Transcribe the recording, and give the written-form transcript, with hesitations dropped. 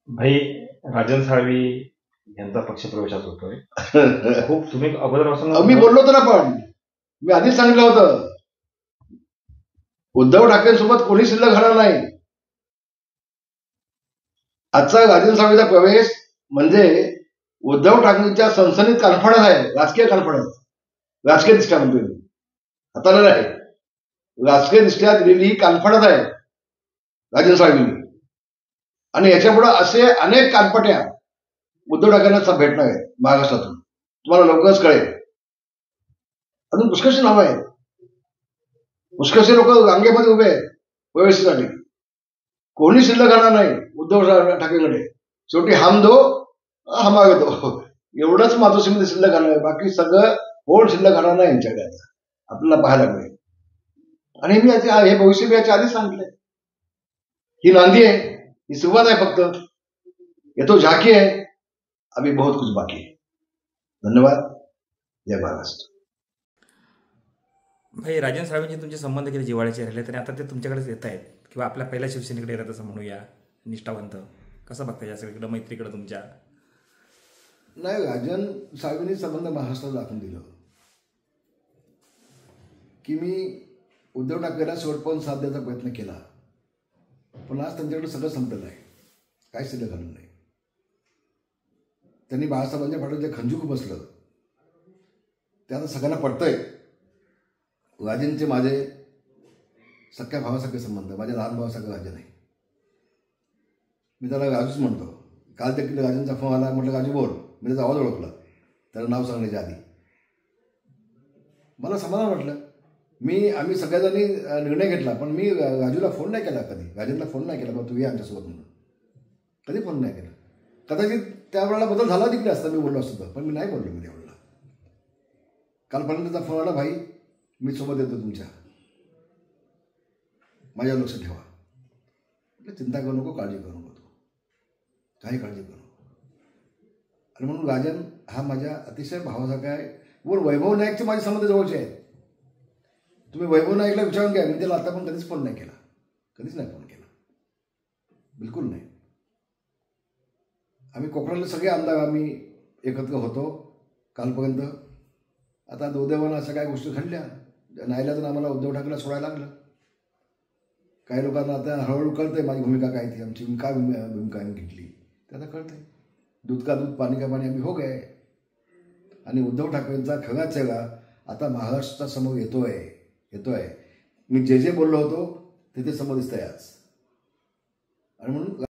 भाई राजन साळवी यांचा पक्षप्रवेश आज होतोय. खूप तुम्ही अगोदरपासून मी बोललो होतो ना, पण मी आधीच सांगितलं होतं उद्धव ठाकरेंसोबत कोणी शिल्लक राहणार नाही. आजचा राजन साळवीचा प्रवेश म्हणजे उद्धव ठाकरेंच्या सनसनीत कॉन्फिडन्स आहे, राजकीय कॉन्फिडन्स, राजकीय दृष्ट्या म्हणतोय मी, हाताला नाही, राजकीय दृष्ट्या दिलेली ही कॉन्फिडन्स आहे राजन साळवींनी. आणि याच्यापुढे असे अनेक कानपट्या उद्धव ठाकरेंना भेटणार आहेत महाराष्ट्रातून, तुम्हाला लवकरच कळेल. अजून पुष्कळशी नावं आहेत, पुष्कळसे लोक रांगेमध्ये उभे आहेत प्रवेशासाठी. कोणी शिल्लक राहणार नाही उद्धव ठाकरेंकडे. शेवटी हम दो हमारे दो एवढंच मातोश्रीमध्ये शिल्लक राहणार आहे, बाकी सगळं कोण शिल्लक राहणार नाही यांच्याकडे आपल्याला पाहायला मिळेल. आणि मी हे भविष्य मी याच्या आधीच सांगितलंय. ही नांदी आहे, ही सुरुवात आहे फक्त, ये तो झाकी है, अभी बहुत कुछ बाकी है. धन्यवाद. जय महाराष्ट्र. भाई राजन साळवींचे तुमचे संबंध किती जिव्हाळ्याचे राहिले तरी आता ते तुमच्याकडेच येत आहेत किंवा आपल्या पहिल्या शिवसेनेकडे येतात असं म्हणूया, निष्ठावंत. कसं बघता या सगळीकडं मैत्रीकडं तुमच्या? नाही, राजन साळवींनी संबंध महाराष्ट्रात दाखवून दिलं की मी उद्धव ठाकरेला शेवटपर्यंत साथ द्यायचा प्रयत्न केला, पण आज त्यांच्याकडे सगळं संपलेलं आहे, काय शिल्लक घालून नाही. त्यांनी बाळासाहेबांच्या पाठीवर जे खंजूक बसलं ते आता सगळ्यांना पडतंय. राजनचे माझे सख्या भावासारखे संबंध, माझ्या लहान भावासारखं राजन आहे. मी त्याला राजूच म्हणतो. काल देखील राजनचा फोन आला, म्हटलं राजू बोल. मी त्याचा आवाज ओळखला त्याला नाव सांगण्याच्या आधी. मला समाधान वाटलं. आम्ही सगळ्याजणी निर्णय घेतला, पण मी राजूला फोन नाही केला कधी, राजनला फोन नाही केला पण तू ये आमच्यासोबत म्हणून, कधी फोन नाही केला. कदाचित त्यावेळेला बदल झाला तिकडे असता, मी बोललो असतो, पण मी नाही बोललो. मी त्यावेळेला कालपर्यंत त्याचा फोन आला, भाई मी सोबत येतो तुमच्या, माझ्यावर लक्ष ठेवा. चिंता करू नको, काळजी करू नको, तू काही काळजी करू नको. आणि म्हणून राजन हा माझ्या अतिशय भावासारखा आहे. वर वैभव नाईकचे माझे संबंध जवळचे आहेत. तुम्ही वैभव नाईकला विचारून घ्या, मी त्याला आता पण कधीच फोन नाही केला, कधीच नाही फोन केला, बिलकुल नाही. आम्ही कोकणातले सगळे आमदार आम्ही एकत्र होतो कालपर्यंत. आता दुर्दैवानं अशा काही गोष्टी घडल्या, नाईलाजानं आम्हाला उद्धव ठाकरेला सोडायला लागलं. काही लोकांना आता हळूहळू कळतंय माझी भूमिका काय ती, आमची काय भूमिका आम्ही घेतली ते आता कळतंय. दूध का दूध पाणी का पाणी आम्ही हो गए. आणि उद्धव ठाकरेंचा खरा चेहरा आता महाराष्ट्रासमोर येतोय. मी जे बोललो होतो ते समोर दिसतंय आज. आणि म्हणून